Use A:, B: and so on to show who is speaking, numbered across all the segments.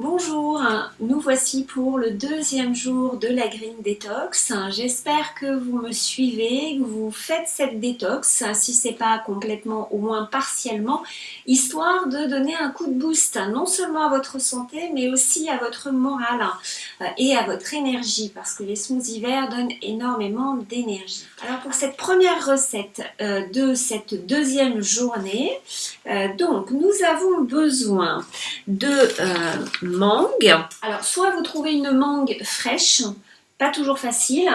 A: Bonjour, nous voici pour le deuxième jour de la Green Detox. J'espère que vous me suivez, que vous faites cette détox, si ce n'est pas complètement, au moins partiellement, histoire de donner un coup de boost, non seulement à votre santé, mais aussi à votre morale et à votre énergie, parce que les smoothies verts donnent énormément d'énergie. Alors pour cette première recette de cette deuxième journée, donc nous avons besoin de mangue. Alors soit vous trouvez une mangue fraîche, pas toujours facile,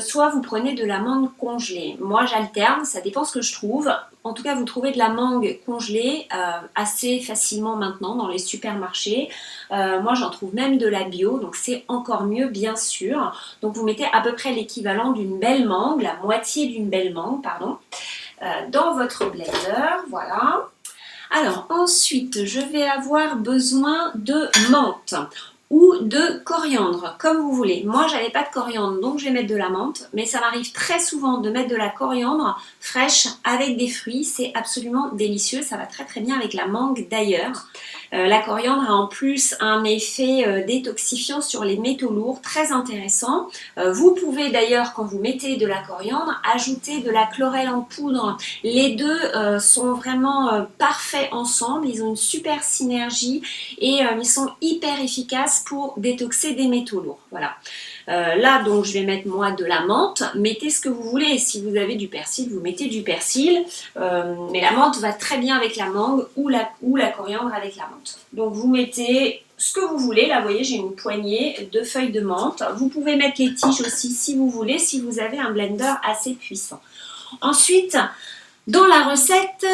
A: soit vous prenez de la mangue congelée. Moi j'alterne, ça dépend ce que je trouve. En tout cas vous trouvez de la mangue congelée assez facilement maintenant dans les supermarchés. Moi j'en trouve même de la bio, donc c'est encore mieux bien sûr. Donc vous mettez à peu près l'équivalent d'une belle mangue, la moitié d'une belle mangue, pardon, dans votre blender, voilà. Alors ensuite, je vais avoir besoin de menthe ou de coriandre, comme vous voulez. Moi, j'avais pas de coriandre, donc je vais mettre de la menthe, mais ça m'arrive très souvent de mettre de la coriandre fraîche avec des fruits. C'est absolument délicieux, ça va très très bien avec la mangue d'ailleurs. La coriandre a en plus un effet détoxifiant sur les métaux lourds, très intéressant. Vous pouvez d'ailleurs, quand vous mettez de la coriandre, ajouter de la chlorelle en poudre. Les deux sont vraiment parfaits ensemble, ils ont une super synergie et ils sont hyper efficaces pour détoxer des métaux lourds. Voilà. Là, donc, je vais mettre moi de la menthe. Mettez ce que vous voulez. Si vous avez du persil, vous mettez du persil. Mais la menthe va très bien avec la mangue ou la coriandre avec la menthe. Donc, vous mettez ce que vous voulez. Là, vous voyez, j'ai une poignée de feuilles de menthe. Vous pouvez mettre les tiges aussi si vous voulez, si vous avez un blender assez puissant. Ensuite, dans la recette,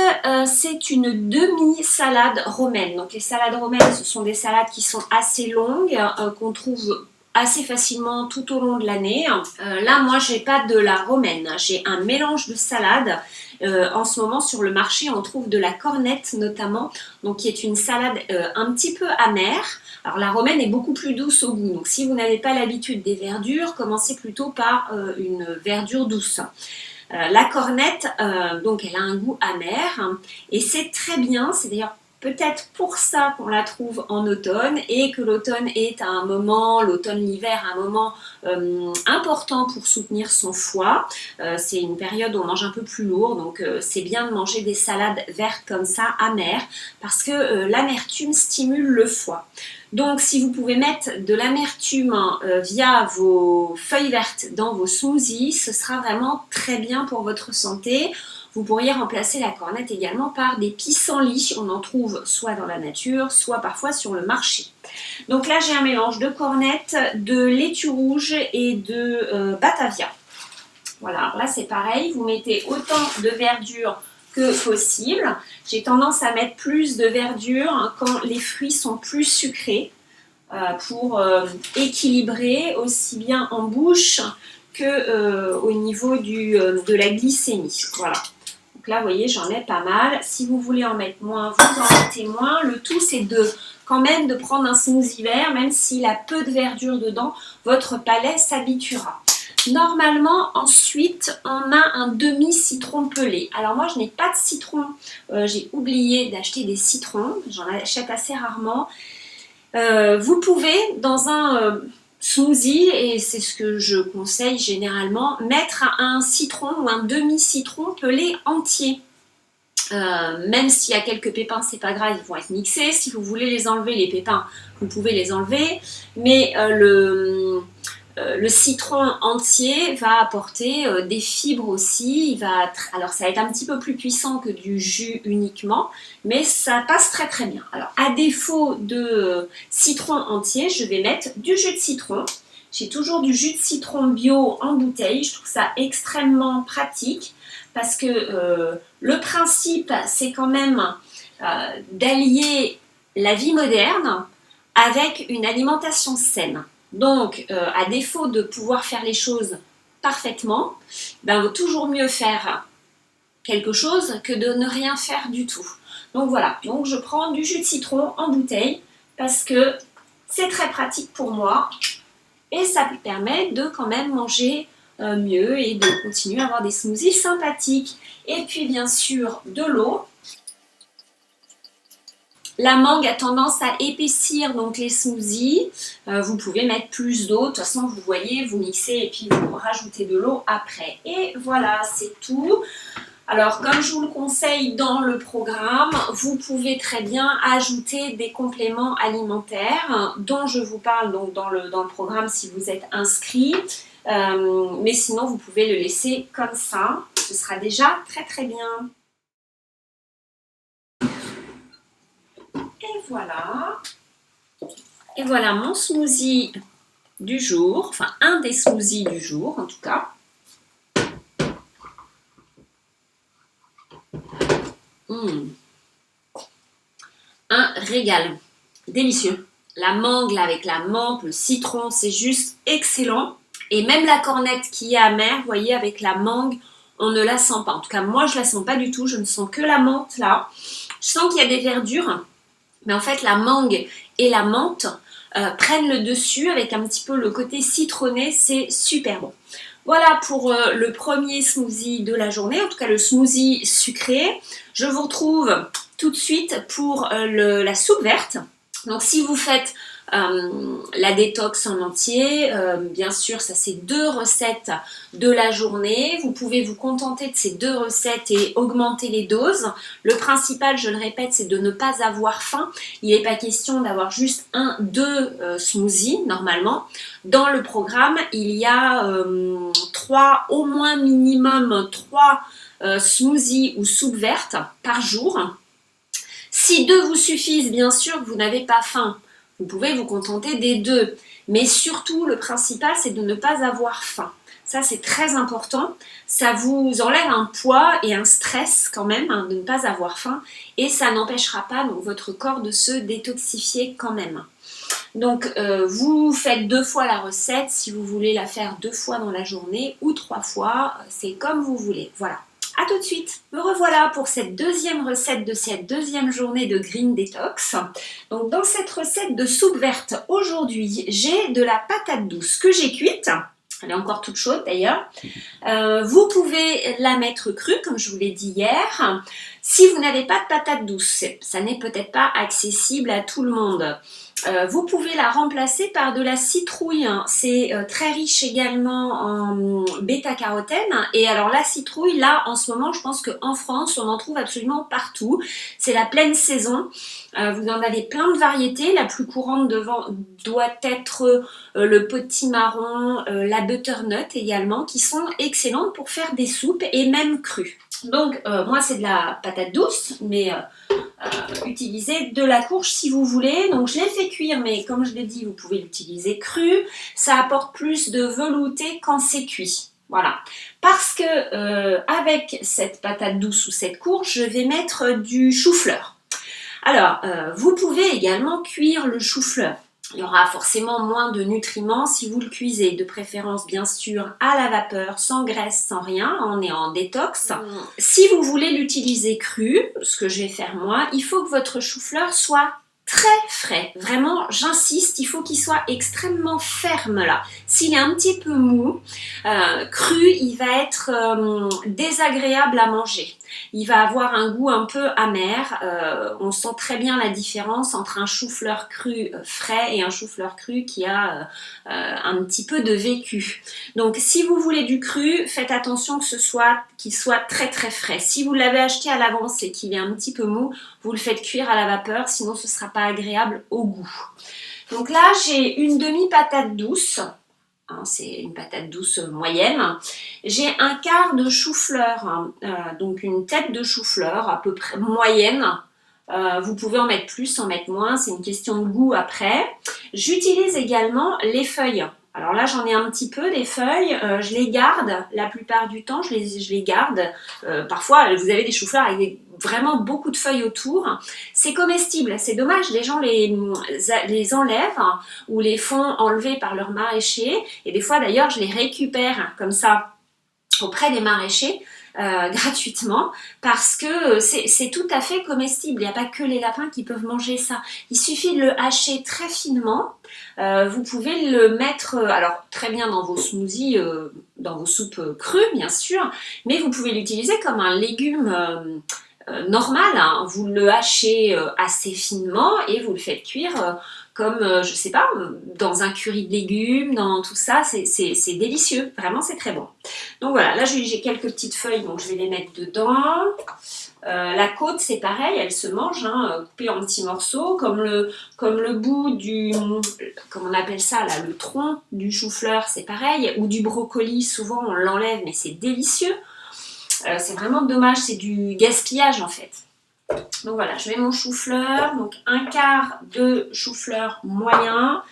A: c'est une demi-salade romaine. Donc les salades romaines, ce sont des salades qui sont assez longues, qu'on trouve assez facilement tout au long de l'année. Là, moi, je n'ai pas de la romaine, j'ai un mélange de salades. En ce moment, sur le marché, on trouve de la cornette notamment, donc qui est une salade un petit peu amère. Alors la romaine est beaucoup plus douce au goût, donc si vous n'avez pas l'habitude des verdures, commencez plutôt par une verdure douce. La cornette, donc elle a un goût amer et c'est très bien, c'est d'ailleurs peut-être pour ça qu'on la trouve en automne et que l'automne est à un moment, l'automne-l'hiver, un moment important pour soutenir son foie. C'est une période où on mange un peu plus lourd, donc c'est bien de manger des salades vertes comme ça, amères, parce que l'amertume stimule le foie. Donc si vous pouvez mettre de l'amertume via vos feuilles vertes dans vos smoothies, ce sera vraiment très bien pour votre santé. Vous pourriez remplacer la cornette également par des pissenlits. On en trouve soit dans la nature, soit parfois sur le marché. Donc là, j'ai un mélange de cornette, de laitue rouge et de batavia. Voilà, alors là c'est pareil, vous mettez autant de verdure que possible. J'ai tendance à mettre plus de verdure quand les fruits sont plus sucrés pour équilibrer aussi bien en bouche que au niveau de la glycémie. Voilà. Donc là, vous voyez, j'en mets pas mal. Si vous voulez en mettre moins, vous en mettez moins. Le tout, c'est quand même de prendre un smoothie vert, même s'il a peu de verdure dedans, votre palais s'habituera. Normalement, ensuite, on a un demi-citron pelé. Alors moi, je n'ai pas de citron. J'ai oublié d'acheter des citrons. J'en achète assez rarement. Vous pouvez, dans un smoothie, et c'est ce que je conseille généralement, mettre un citron ou un demi-citron pelé entier. Même s'il y a quelques pépins, c'est pas grave, ils vont être mixés. Si vous voulez les enlever, les pépins, vous pouvez les enlever. Mais le citron entier va apporter des fibres aussi. Alors ça va être un petit peu plus puissant que du jus uniquement, mais ça passe très très bien. Alors à défaut de citron entier, je vais mettre du jus de citron. J'ai toujours du jus de citron bio en bouteille. Je trouve ça extrêmement pratique parce que le principe, c'est quand même d'allier la vie moderne avec une alimentation saine. Donc, à défaut de pouvoir faire les choses parfaitement, il vaut toujours mieux faire quelque chose que de ne rien faire du tout. Donc voilà, donc je prends du jus de citron en bouteille parce que c'est très pratique pour moi et ça me permet de quand même manger mieux et de continuer à avoir des smoothies sympathiques. Et puis bien sûr de l'eau. La mangue a tendance à épaissir donc les smoothies. Vous pouvez mettre plus d'eau. De toute façon, vous voyez, vous mixez et puis vous rajoutez de l'eau après. Et voilà, c'est tout. Alors, comme je vous le conseille dans le programme, vous pouvez très bien ajouter des compléments alimentaires dont je vous parle donc dans le programme si vous êtes inscrit. Mais sinon, vous pouvez le laisser comme ça. Ce sera déjà très très bien. Et voilà. Et voilà mon smoothie du jour. Enfin, un des smoothies du jour en tout cas. Un régal. Délicieux. La mangue là, avec la menthe, le citron, c'est juste excellent. Et même la cornette qui est amère, vous voyez, avec la mangue, on ne la sent pas. En tout cas, moi, je ne la sens pas du tout. Je ne sens que la menthe là. Je sens qu'il y a des verdures. Mais en fait, la mangue et la menthe prennent le dessus avec un petit peu le côté citronné. C'est super bon. Voilà pour le premier smoothie de la journée, en tout cas le smoothie sucré. Je vous retrouve tout de suite pour la soupe verte. Donc si vous faites la détox en entier, bien sûr ça c'est 2 recettes de la journée. Vous pouvez vous contenter de ces 2 recettes et augmenter les doses. Le principal, je le répète, c'est de ne pas avoir faim. Il n'est pas question d'avoir juste 2 smoothies normalement. Dans le programme, il y a 3, au moins minimum 3 smoothies ou soupes vertes par jour. Si 2 vous suffisent, bien sûr que vous n'avez pas faim. Vous pouvez vous contenter des 2. Mais surtout, le principal, c'est de ne pas avoir faim. Ça, c'est très important. Ça vous enlève un poids et un stress quand même, hein, de ne pas avoir faim. Et ça n'empêchera pas donc, votre corps de se détoxifier quand même. Donc, vous faites 2 fois la recette. Si vous voulez la faire 2 fois dans la journée ou 3 fois, c'est comme vous voulez. Voilà. A tout de suite. Me revoilà pour cette deuxième recette de cette deuxième journée de Green Detox. Donc dans cette recette de soupe verte aujourd'hui, j'ai de la patate douce que j'ai cuite. Elle est encore toute chaude d'ailleurs. Vous pouvez la mettre crue comme je vous l'ai dit hier. Si vous n'avez pas de patate douce, ça n'est peut-être pas accessible à tout le monde. Vous pouvez la remplacer par de la citrouille. C'est très riche également en bêta-carotène. Et alors la citrouille, là, en ce moment, je pense qu'en France, on en trouve absolument partout. C'est la pleine saison. Vous en avez plein de variétés. La plus courante doit être le potimarron, la butternut également, qui sont excellentes pour faire des soupes et même crues. Donc, moi, c'est de la patate douce, mais utilisez de la courge si vous voulez. Donc, je l'ai fait cuire, mais comme je l'ai dit, vous pouvez l'utiliser cru. Ça apporte plus de velouté quand c'est cuit. Voilà. Parce que avec cette patate douce ou cette courge, je vais mettre du chou-fleur. Alors, vous pouvez également cuire le chou-fleur. Il y aura forcément moins de nutriments si vous le cuisez, de préférence bien sûr à la vapeur, sans graisse, sans rien, on est en détox. Si vous voulez l'utiliser cru, ce que je vais faire moi, il faut que votre chou-fleur soit très frais. Vraiment, j'insiste, il faut qu'il soit extrêmement ferme là. S'il est un petit peu mou, cru, il va être désagréable à manger. Il va avoir un goût un peu amer. On sent très bien la différence entre un chou-fleur cru frais et un chou-fleur cru qui a un petit peu de vécu. Donc, si vous voulez du cru, faites attention qu'il soit très très frais. Si vous l'avez acheté à l'avance et qu'il est un petit peu mou, vous le faites cuire à la vapeur, sinon ce ne sera pas agréable au goût. Donc là, j'ai une demi-patate douce. C'est une patate douce moyenne. J'ai un quart de chou-fleur, donc une tête de chou-fleur à peu près moyenne. Vous pouvez en mettre plus, en mettre moins, c'est une question de goût après. J'utilise également les feuilles. Alors là, j'en ai un petit peu des feuilles, je les garde la plupart du temps, je les garde. Parfois, vous avez des choux-fleurs avec vraiment beaucoup de feuilles autour. C'est comestible, c'est dommage, les gens les enlèvent ou les font enlever par leur maraîcher. Et des fois, d'ailleurs, je les récupère comme ça auprès des maraîchers. Gratuitement parce que c'est tout à fait comestible. Il n'y a pas que les lapins qui peuvent manger ça. Il suffit de le hacher très finement. Vous pouvez le mettre alors très bien dans vos smoothies, dans vos soupes crues bien sûr, mais vous pouvez l'utiliser comme un légume normal, hein. Vous le hachez assez finement et vous le faites cuire comme, je sais pas, dans un curry de légumes, dans tout ça, c'est délicieux, vraiment c'est très bon. Donc voilà, là j'ai quelques petites feuilles, donc je vais les mettre dedans. La côte, c'est pareil, elle se mange, hein, coupée en petits morceaux, comme le bout du, comment on appelle ça là, le tronc du chou-fleur, c'est pareil, ou du brocoli, souvent on l'enlève, mais c'est délicieux. C'est vraiment dommage, c'est du gaspillage en fait. Donc voilà, je mets mon chou-fleur, donc un quart de chou-fleur moyen.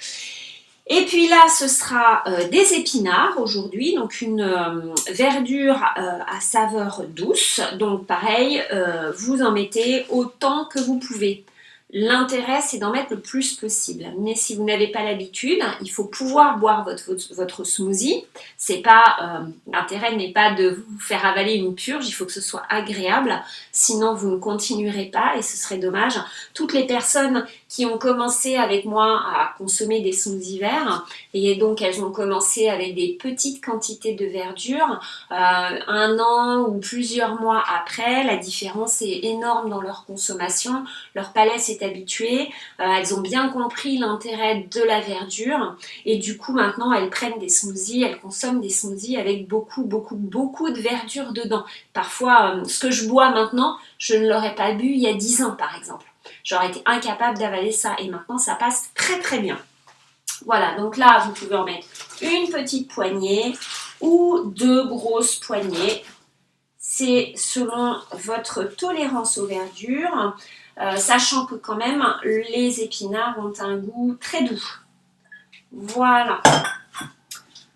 A: Et puis là, ce sera des épinards aujourd'hui, donc une verdure à saveur douce. Donc pareil, vous en mettez autant que vous pouvez. L'intérêt, c'est d'en mettre le plus possible. Mais si vous n'avez pas l'habitude, il faut pouvoir boire votre smoothie. C'est pas, l'intérêt n'est pas de vous faire avaler une purge, il faut que ce soit agréable. Sinon, vous ne continuerez pas et ce serait dommage. Toutes les personnes qui ont commencé avec moi à consommer des smoothies verts, et donc elles ont commencé avec des petites quantités de verdure, un an ou plusieurs mois après, la différence est énorme dans leur consommation. Leur palais s'est habitué, elles ont bien compris l'intérêt de la verdure et du coup maintenant elles prennent des smoothies, elles consomment des smoothies avec beaucoup de verdure dedans. Parfois ce que je bois maintenant, je ne l'aurais pas bu il y a 10 ans par exemple. J'aurais été incapable d'avaler ça et maintenant ça passe très bien. Voilà, donc là vous pouvez en mettre une petite poignée ou 2 grosses poignées. C'est selon votre tolérance aux verdures. Sachant que quand même les épinards ont un goût très doux. Voilà.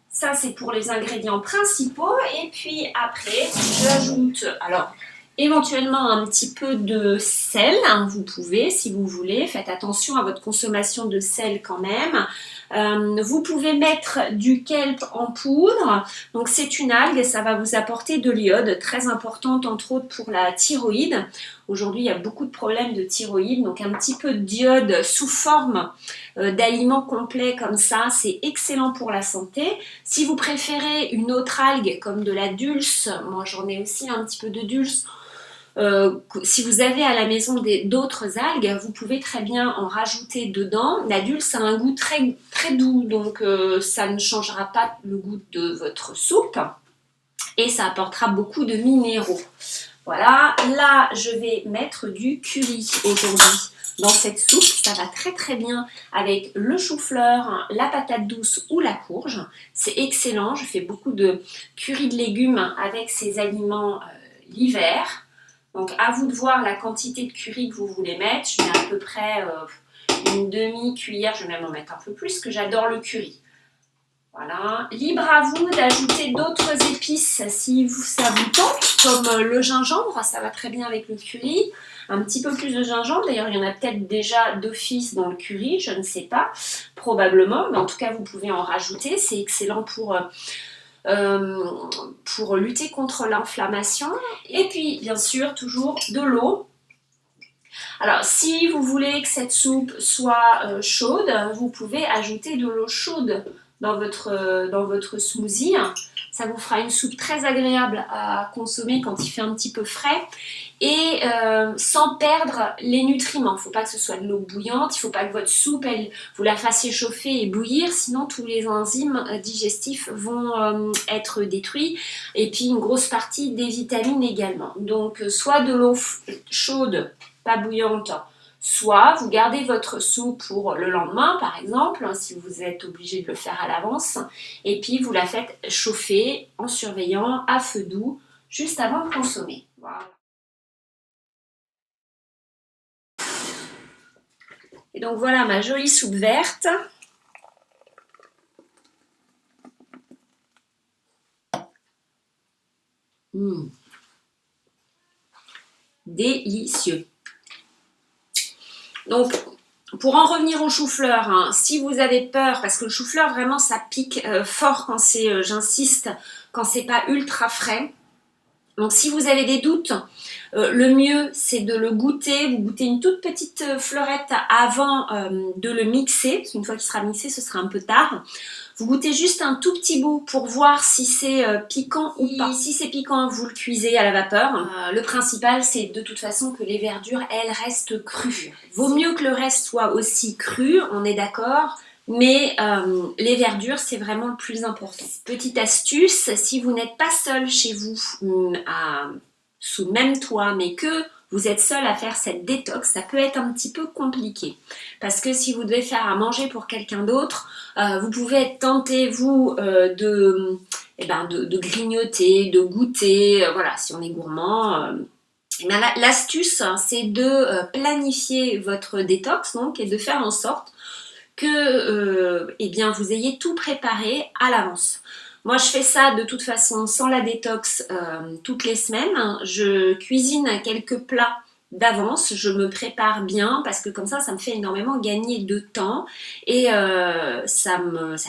A: Ça c'est pour les ingrédients principaux et puis après j'ajoute alors éventuellement un petit peu de sel, hein, vous pouvez si vous voulez, faites attention à votre consommation de sel quand même. Vous pouvez mettre du kelp en poudre, donc c'est une algue, ça va vous apporter de l'iode, très importante entre autres pour la thyroïde. Aujourd'hui il y a beaucoup de problèmes de thyroïde, donc un petit peu d'iode sous forme d'aliments complets comme ça, c'est excellent pour la santé. Si vous préférez une autre algue comme de la dulse, moi j'en ai aussi un petit peu de dulse, si vous avez à la maison d'autres algues, vous pouvez très bien en rajouter dedans. La dulse a un goût très doux, donc ça ne changera pas le goût de votre soupe et ça apportera beaucoup de minéraux. Voilà, là je vais mettre du curry aujourd'hui dans cette soupe. Ça va très bien avec le chou-fleur, la patate douce ou la courge. C'est excellent, je fais beaucoup de curry de légumes avec ces aliments l'hiver. Donc à vous de voir la quantité de curry que vous voulez mettre. Je mets à peu près une demi-cuillère, je vais même en mettre un peu plus, parce que j'adore le curry. Voilà, libre à vous d'ajouter d'autres épices si ça vous tente, comme le gingembre, ça va très bien avec le curry. Un petit peu plus de gingembre, d'ailleurs il y en a peut-être déjà d'office dans le curry, je ne sais pas, probablement, mais en tout cas vous pouvez en rajouter, c'est excellent pour lutter contre l'inflammation. Et puis bien sûr toujours de l'eau. Alors si vous voulez que cette soupe soit chaude, vous pouvez ajouter de l'eau chaude dans votre smoothie. Ça vous fera une soupe très agréable à consommer quand il fait un petit peu frais et sans perdre les nutriments. Il ne faut pas que ce soit de l'eau bouillante, il ne faut pas que votre soupe, vous la fassiez chauffer et bouillir, sinon tous les enzymes digestifs vont être détruits et puis une grosse partie des vitamines également. Donc soit de l'eau chaude, pas bouillante, soit vous gardez votre soupe pour le lendemain par exemple, si vous êtes obligé de le faire à l'avance, et puis vous la faites chauffer en surveillant à feu doux juste avant de consommer. Voilà. Et donc voilà ma jolie soupe verte. Délicieux. Donc, pour en revenir au chou-fleur, hein, si vous avez peur, parce que le chou-fleur vraiment ça pique fort quand j'insiste, quand c'est pas ultra frais. Donc si vous avez des doutes, Le mieux, c'est de le goûter. Vous goûtez une toute petite fleurette avant de le mixer, parce qu'une fois qu'il sera mixé, ce sera un peu tard. Vous goûtez juste un tout petit bout pour voir si c'est piquant ou pas. Si c'est piquant, vous le cuisez à la vapeur. Le principal, c'est de toute façon que les verdures, elles, restent crues. Vaut mieux que le reste soit aussi cru, on est d'accord. Mais les verdures, c'est vraiment le plus important. Petite astuce, si vous n'êtes pas seul chez vous, sous le même toit, mais que vous êtes seul à faire cette détox, ça peut être un petit peu compliqué. Parce que si vous devez faire à manger pour quelqu'un d'autre, vous pouvez être tenté, vous, de grignoter, de goûter, voilà, si on est gourmand. L'astuce, c'est de planifier votre détox, donc, et de faire en sorte que vous ayez tout préparé à l'avance. Moi, je fais ça de toute façon sans la détox toutes les semaines. Je cuisine quelques plats d'avance, je me prépare bien parce que comme ça me fait énormément gagner de temps et ça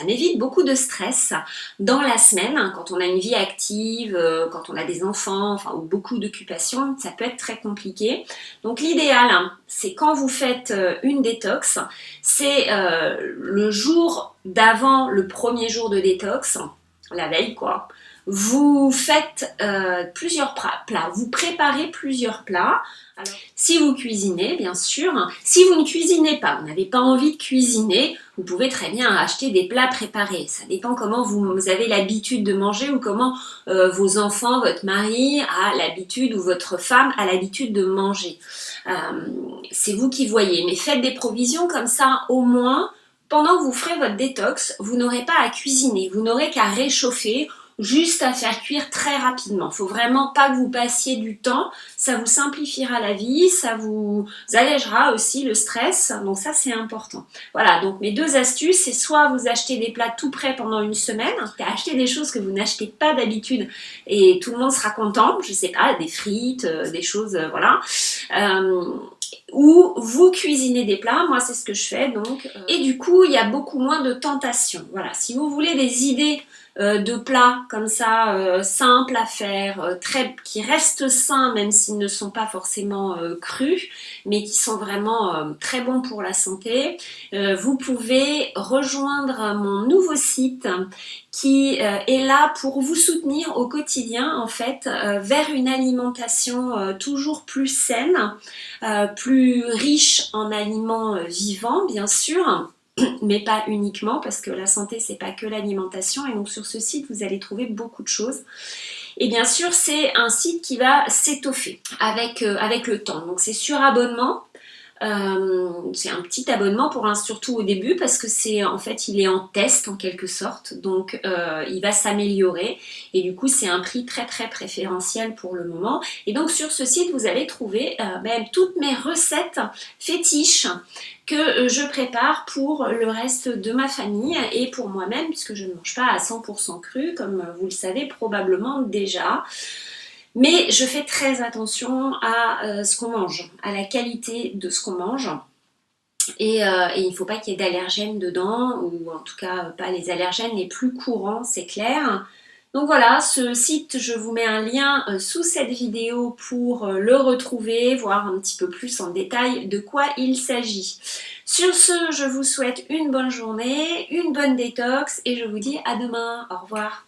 A: m'évite beaucoup de stress dans la semaine quand on a une vie active, quand on a des enfants, enfin, ou beaucoup d'occupations, ça peut être très compliqué. Donc l'idéal, c'est quand vous faites une détox, c'est le jour d'avant le premier jour de détox, la veille quoi, vous faites plusieurs plats, vous préparez plusieurs plats. Alors, si vous cuisinez, bien sûr, si vous ne cuisinez pas, vous n'avez pas envie de cuisiner, vous pouvez très bien acheter des plats préparés. Ça dépend comment vous avez l'habitude de manger ou comment vos enfants, votre mari a l'habitude ou votre femme a l'habitude de manger. C'est vous qui voyez, mais faites des provisions comme ça au moins. Pendant que vous ferez votre détox, vous n'aurez pas à cuisiner, vous n'aurez qu'à réchauffer, juste à faire cuire très rapidement. Il ne faut vraiment pas que vous passiez du temps, ça vous simplifiera la vie, ça vous allégera aussi le stress, donc ça c'est important. Voilà, donc mes deux astuces, c'est soit vous achetez des plats tout prêts pendant une semaine, acheter des choses que vous n'achetez pas d'habitude et tout le monde sera content, je sais pas, des frites, des choses, voilà. Ou vous cuisinez des plats, moi c'est ce que je fais donc, et du coup il y a beaucoup moins de tentations. Voilà, si vous voulez des idées de plats comme ça, simples à faire, qui restent sains même s'ils ne sont pas forcément crus, mais qui sont vraiment très bons pour la santé, vous pouvez rejoindre mon nouveau site qui est là pour vous soutenir au quotidien en fait vers une alimentation toujours plus saine, plus riche en aliments vivants bien sûr, mais pas uniquement parce que la santé c'est pas que l'alimentation et donc sur ce site vous allez trouver beaucoup de choses. Et bien sûr c'est un site qui va s'étoffer avec le temps, donc c'est sur abonnement. C'est un petit abonnement surtout au début parce que il est en test en quelque sorte, donc il va s'améliorer et du coup c'est un prix très très préférentiel pour le moment. Et donc sur ce site vous allez trouver toutes mes recettes fétiches que je prépare pour le reste de ma famille et pour moi-même puisque je ne mange pas à 100% cru comme vous le savez probablement déjà. Mais je fais très attention à ce qu'on mange, à la qualité de ce qu'on mange. Et il ne faut pas qu'il y ait d'allergènes dedans, ou en tout cas pas les allergènes les plus courants, c'est clair. Donc voilà, ce site, je vous mets un lien sous cette vidéo pour le retrouver, voir un petit peu plus en détail de quoi il s'agit. Sur ce, je vous souhaite une bonne journée, une bonne détox et je vous dis à demain. Au revoir.